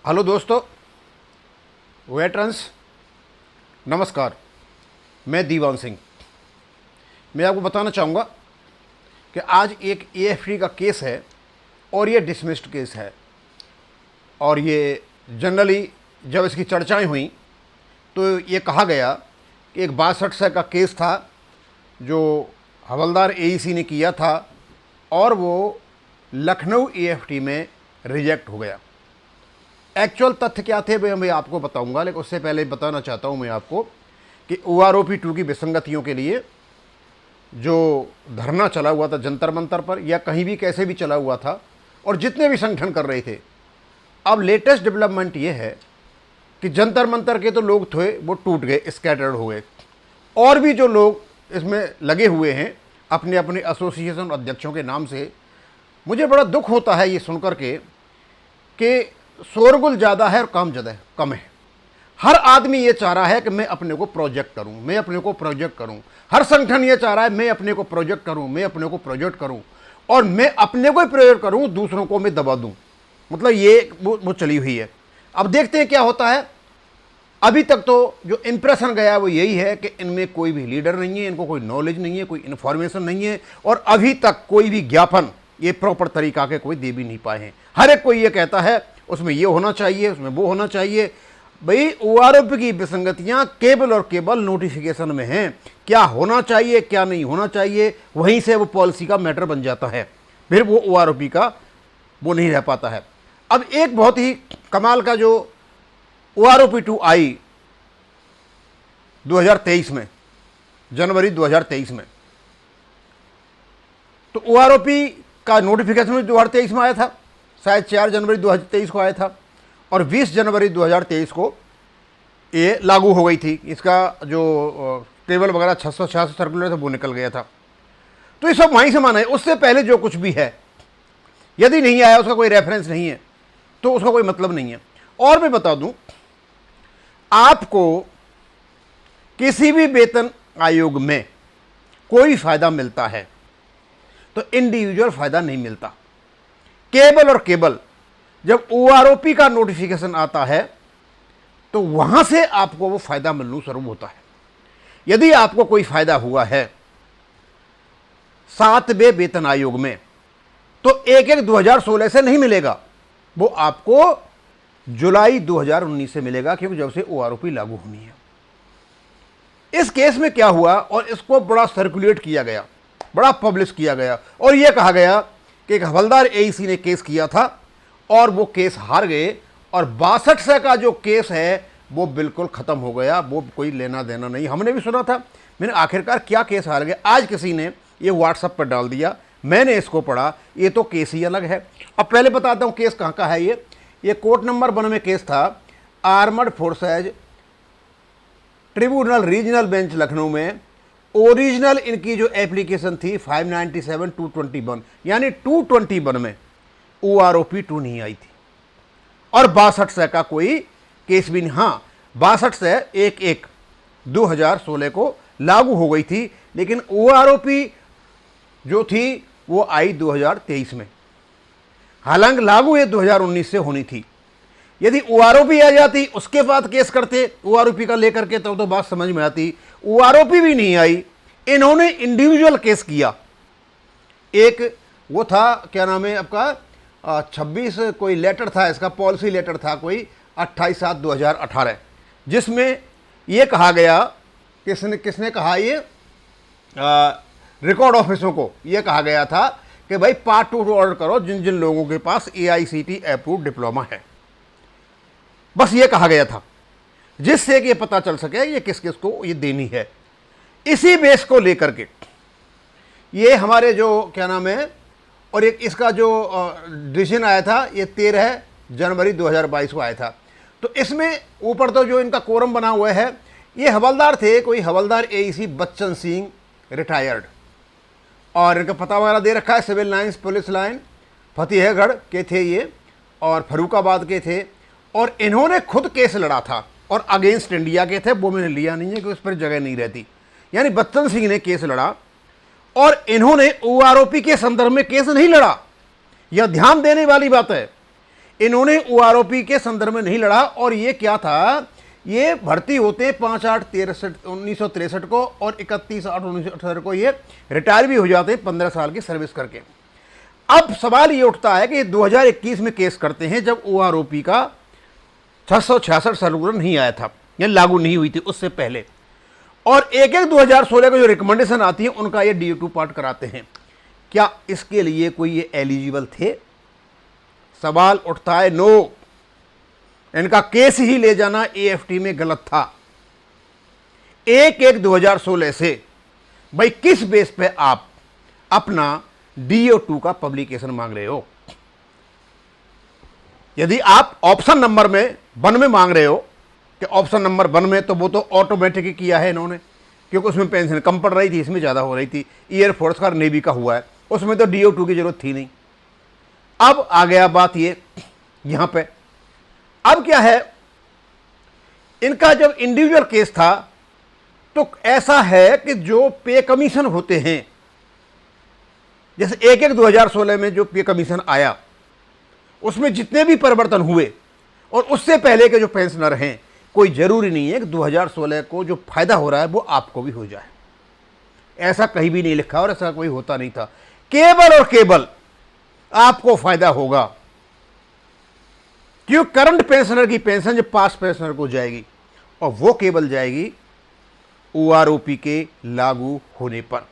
Hello दोस्तों, veterans, नमस्कार। मैं दीवान सिंह। मैं आपको बताना चाहूँगा कि आज एक एएफडी का केस है और ये डिसमिस्ड केस है। और ये जनरली जब इसकी चर्चाएं हुई तो ये कहा गया कि एक 62 का केस था जो हवलदार एईसी ने किया था और वो लखनऊ एएफडी में रिजेक्ट हो गया। एक्चुअल तथ्य क्या थे मैं आपको बताऊंगा, लेकिन उससे पहले बताना चाहता हूं मैं आपको कि OROP 2 की विसंगतियों के लिए जो धरना चला हुआ था जंतर मंतर पर या कहीं भी कैसे भी चला हुआ था और जितने भी संगठन कर रहे थे, अब लेटेस्ट डेवलपमेंट ये है कि जंतर मंतर के तो लोग थे वो टूट गए, स्कैटर्ड हो गए। और भी जो लोग इसमें लगे हुए हैं अपने अपने एसोसिएशन अध्यक्षों के नाम से, मुझे बड़ा दुख होता है ये सुनकर के कि शोरगुल ज़्यादा है और काम ज़्यादा है, कम है। हर आदमी ये चाह रहा है कि मैं अपने को प्रोजेक्ट करूं, मैं अपने को प्रोजेक्ट करूं। हर संगठन ये चाह रहा है मैं अपने को प्रोजेक्ट करूं, मैं अपने को प्रोजेक्ट करूं और मैं अपने को ही प्रोजेक्ट करूं, दूसरों को मैं दबा दूं। मतलब ये वो चली हुई है। अब देखते हैं क्या होता है। अभी तक तो जो इंप्रेशन गया वो यही है कि इनमें कोई भी लीडर नहीं है, इनको कोई नॉलेज नहीं है, कोई इन्फॉर्मेशन नहीं है और अभी तक कोई भी ज्ञापन ये प्रॉपर तरीका के कोई दे भी नहीं पाए हैं। हर एक कोई ये कहता है उसमें ये होना चाहिए, उसमें वो होना चाहिए। भाई OROP की विसंगतियां केवल और केवल नोटिफिकेशन में हैं। क्या होना चाहिए क्या नहीं होना चाहिए, वहीं से वो पॉलिसी का मैटर बन जाता है, फिर वो OROP का वो नहीं रह पाता है। अब एक बहुत ही कमाल का जो OROP 2 आई 2023 में, जनवरी 2023 में, तो OROP का नोटिफिकेशन 2023 में आया था, शायद 4 जनवरी 2023 को आया था और 20 जनवरी 2023 को ये लागू हो गई थी। इसका जो टेबल वगैरह 666 सर्कुलर था वो निकल गया था। तो ये सब वहीं से माना है। उससे पहले जो कुछ भी है यदि नहीं आया, उसका कोई रेफरेंस नहीं है तो उसका कोई मतलब नहीं है। और मैं बता दूं, आपको किसी भी वेतन आयोग में कोई फायदा मिलता है तो इंडिविजुअल फायदा नहीं मिलता। केवल और केवल जब OROP का नोटिफिकेशन आता है तो वहां से आपको वो फायदा मिलना शुरू होता है। यदि आपको कोई फायदा हुआ है 7वें वेतन आयोग में तो 1/1/2016 से नहीं मिलेगा, वो आपको जुलाई 2019 से मिलेगा, क्योंकि जब से OROP लागू होनी है। इस केस में क्या हुआ और इसको बड़ा सर्कुलेट किया गया, बड़ा पब्लिश किया गया और यह कहा गया कि एक हवलदार एईसी ने केस किया था और वो केस हार गए और 62 का जो केस है वो बिल्कुल ख़त्म हो गया, वो कोई लेना देना नहीं। हमने भी सुना था, मैंने आखिरकार क्या केस हार गया। आज किसी ने ये व्हाट्सएप पर डाल दिया, मैंने इसको पढ़ा, ये तो केस ही अलग है। अब पहले बताता हूँ केस कहाँ का है। ये कोर्ट नंबर 1 में केस था, armoured forces tribunal regional bench Lucknow में। ओरिजिनल इनकी जो एप्लीकेशन थी 597/221, यानी 221 में OROP 2 नहीं आई थी और 62 का कोई केस भी नहीं। हाँ, 62 से 1/1/2016 को लागू हो गई थी, लेकिन OROP जो थी वो आई 2023 में। हालांकि लागू ये 2019 से होनी थी। यदि OROP आ जाती उसके बाद केस करते OROP का लेकर के, तब तो बात समझ में आती। OROP भी नहीं आई, इन्होंने इंडिविजुअल केस किया। एक वो था, क्या नाम है आपका, 26 कोई लेटर था, इसका पॉलिसी लेटर था कोई 28/7/2018, जिसमें ये कहा गया, किसने कहा, ये रिकॉर्ड ऑफिसों को ये कहा गया था कि भाई पार्ट 2 ऑर्डर करो जिन जिन लोगों के पास AICTE अप्रूव्ड डिप्लोमा है। बस ये कहा गया था, जिससे कि ये पता चल सके ये किस किस को ये देनी है। इसी बेस को लेकर के ये हमारे जो क्या नाम है, और एक इसका जो डिसीजन आया था ये 13 जनवरी 2022 को आया था। तो इसमें ऊपर तो जो इनका कोरम बना हुआ है, ये हवलदार थे, कोई हवलदार एईसी बच्चन सिंह रिटायर्ड, और इनका पता वगैरह दे रखा है, civil lines police line Fatehgarh के थे ये और फर्रुखाबाद के थे। और इन्होंने खुद केस लड़ा था और अगेंस्ट इंडिया के थे, वो मैंने लिया नहीं है क्योंकि उस पर जगह नहीं रहती। यानी बच्चन सिंह ने केस लड़ा और इन्होंने OROP के संदर्भ में केस नहीं लड़ा। यह ध्यान देने वाली बात है। इन्होंने ओआरओपी के संदर्भ में नहीं लड़ा। और ये क्या था, ये भर्ती होते हैं 5/8/1963 को और 31/8/1978 को ये रिटायर भी हो जाते हैं 15 साल की सर्विस करके। अब सवाल ये उठता है कि 2021 में केस करते हैं जब ओआरओपी का 666 सर्कुलर नहीं आया था या लागू नहीं हुई थी उससे पहले, और 1/1/2016 को जो रिकमेंडेशन आती है उनका ये DO2 पार्ट कराते हैं। क्या इसके लिए कोई ये एलिजिबल थे? सवाल उठता है नो। इनका केस ही ले जाना AFT में गलत था। 1/1/2016 से भाई किस बेस पे आप अपना DO2 का पब्लिकेशन मांग रहे हो? यदि आप ऑप्शन नंबर में 1 में मांग रहे हो कि ऑप्शन नंबर 1 में, तो वो तो ऑटोमेटिक किया है इन्होंने, क्योंकि उसमें पेंशन कम पड़ रही थी, इसमें ज़्यादा हो रही थी। एयरफोर्स का, नेवी का हुआ है, उसमें तो DO2 की जरूरत थी नहीं। अब आ गया बात ये यहां पे, अब क्या है, इनका जब इंडिविजुअल केस था तो ऐसा है कि जो पे कमीशन होते हैं, जैसे 1/1/2016 में जो पे कमीशन आया उसमें जितने भी परिवर्तन हुए और उससे पहले के जो पेंशनर हैं, कोई जरूरी नहीं है कि 2016 को जो फायदा हो रहा है वो आपको भी हो जाए। ऐसा कहीं भी नहीं लिखा और ऐसा कोई होता नहीं था। केवल और केवल आपको फायदा होगा, क्यों? करंट पेंशनर की पेंशन जब पास्ट पेंशनर को जाएगी, और वो केवल जाएगी ओआरओपी के लागू होने पर।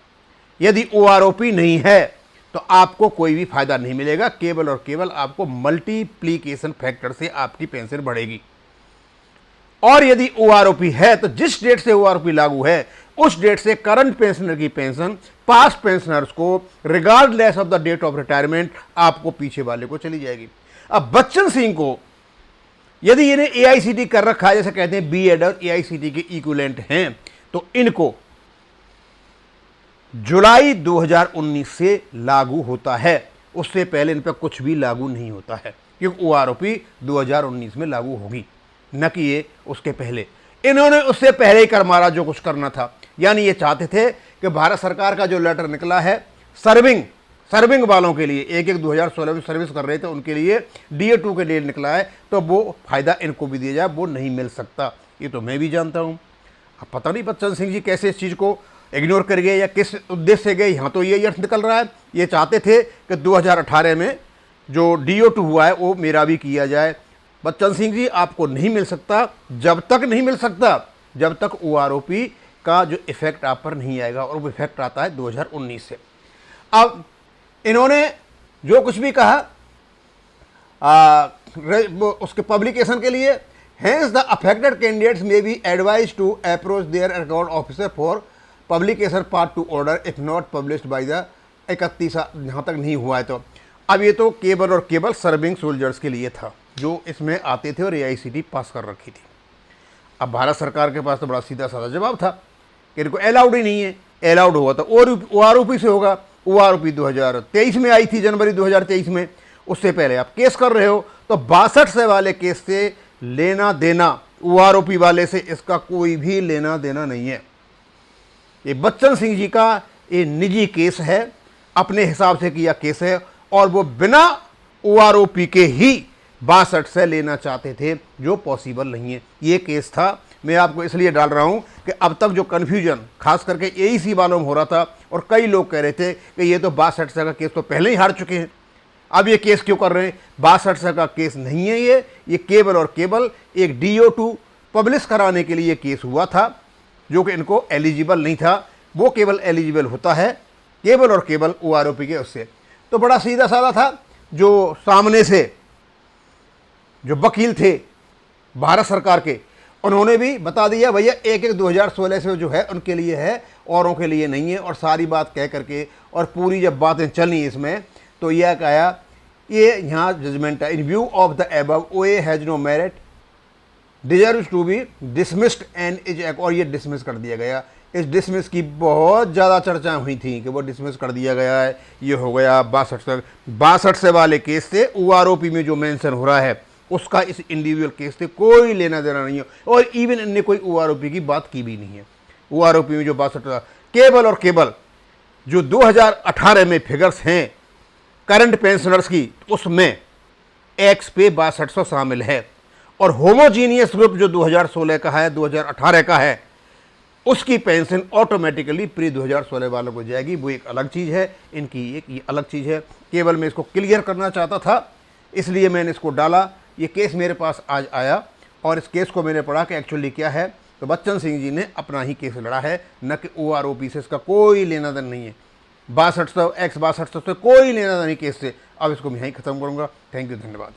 यदि ओआरओपी नहीं है तो आपको कोई भी फायदा नहीं मिलेगा, केवल और केवल आपको मल्टीप्लीकेशन फैक्टर से आपकी पेंशन बढ़ेगी। और यदि ओआरओपी है तो जिस डेट से ओआरओपी लागू है उस डेट से करंट पेंशनर की पेंशन पास्ट पेंशनर्स को regardless of the date of retirement आपको पीछे वाले को चली जाएगी। अब बच्चन सिंह को यदि इन्हें AICT कर रखा है, जैसे कहते हैं B.Ed और AICT के इक्विवेलेंट हैं, तो इनको जुलाई 2019 से लागू होता है। उससे पहले इन पर कुछ भी लागू नहीं होता है, क्योंकि OROP 2019 में लागू होगी, न कि ये उसके पहले। इन्होंने उससे पहले ही कर मारा जो कुछ करना था। यानी ये चाहते थे कि भारत सरकार का जो लेटर निकला है सर्विंग वालों के लिए, 1/1/2016 में सर्विस कर रहे थे उनके लिए DO2 के लिए निकला है, तो वो फायदा इनको भी दिया जाए, वो नहीं मिल सकता। ये तो मैं भी जानता हूँ। अब पता नहीं बच्चन सिंह जी कैसे इस चीज़ को इग्नोर कर गए या किस उद्देश्य से गए। यहाँ तो ये अर्थ निकल रहा है, ये चाहते थे कि 2018 में जो DO2 हुआ है वो मेरा भी किया जाए। बच्चन सिंह जी, आपको नहीं मिल सकता, जब तक नहीं मिल सकता जब तक OROP का जो इफेक्ट आप पर नहीं आएगा, और वो इफेक्ट आता है 2019 से। अब इन्होंने जो कुछ भी कहा उसके पब्लिकेशन के लिए, hence the affected candidates may be advised to approach their record officer for publication part 2 order if not published by the 31, यहाँ तक नहीं हुआ है। तो अब ये तो केवल और केवल सर्विंग सोल्जर्स के लिए था जो इसमें आते थे और AICT पास कर रखी थी। अब भारत सरकार के पास तो बड़ा सीधा साधा जवाब था कि इनको अलाउड ही नहीं है। अलाउड हुआ तो OROP से होगा। OROP 2023 में आई थी, जनवरी 2023 में। उससे पहले आप केस कर रहे हो, तो 62 से वाले केस से लेना देना OROP वाले से इसका कोई भी लेना देना नहीं है। ये बच्चन सिंह जी का ये निजी केस है, अपने हिसाब से किया केस है, और वो बिना OROP के ही 62 से लेना चाहते थे, जो पॉसिबल नहीं है। ये केस था। मैं आपको इसलिए डाल रहा हूं कि अब तक जो कन्फ्यूजन खास करके AEC वालों में हो रहा था, और कई लोग कह रहे थे कि ये तो 62 से का केस तो पहले ही हार चुके हैं, अब ये केस क्यों कर रहे हैं। 62 से का केस नहीं है ये केवल और केवल एक DO2 पब्लिश कराने के लिए केस हुआ था, जो कि इनको एलिजिबल नहीं था। वो केवल एलिजिबल होता है केवल और केवल OROP के उससे। तो बड़ा सीधा साधा था। जो सामने से जो वकील थे भारत सरकार के, उन्होंने भी बता दिया भैया 1/1/2016 से जो है उनके लिए है, औरों के लिए नहीं है। और सारी बात कह करके और पूरी जब बातें चली इसमें, तो यह कहा, ये यहाँ जजमेंट है, in view of the above OA has no merit, deserves to be dismissed and is, और ये डिसमिस कर दिया गया। इस डिसमिस की बहुत ज़्यादा चर्चाएं हुई थी कि वो डिसमिस कर दिया गया है, ये हो गया 62 से वाले केस से OROP में जो मेंशन हो रहा है उसका इस इंडिविजुअल केस से कोई लेना देना नहीं है। और इवन इनने कोई OROP की बात की भी नहीं है। OROP में जो 62 केवल और केवल जो 2018 में फिगर्स हैं करंट पेंशनर्स की, उसमें एक्स पे 6200 शामिल है। और होमोजीनियस ग्रुप जो 2016 का है, 2018 का है, उसकी पेंशन ऑटोमेटिकली प्री 2016 वालों को जाएगी। वो एक अलग चीज़ है, इनकी एक ये अलग चीज़ है। केवल मैं इसको क्लियर करना चाहता था, इसलिए मैंने इसको डाला। ये केस मेरे पास आज आया और इस केस को मैंने पढ़ा कि एक्चुअली क्या है। तो बच्चन सिंह जी ने अपना ही केस लड़ा है, न कि OROP से इसका कोई लेना देना नहीं है। 6200 एक्स 6200 से कोई लेना देना नहीं केस से। अब इसको मैं यहीं ख़त्म करूँगा। थैंक यू, धन्यवाद।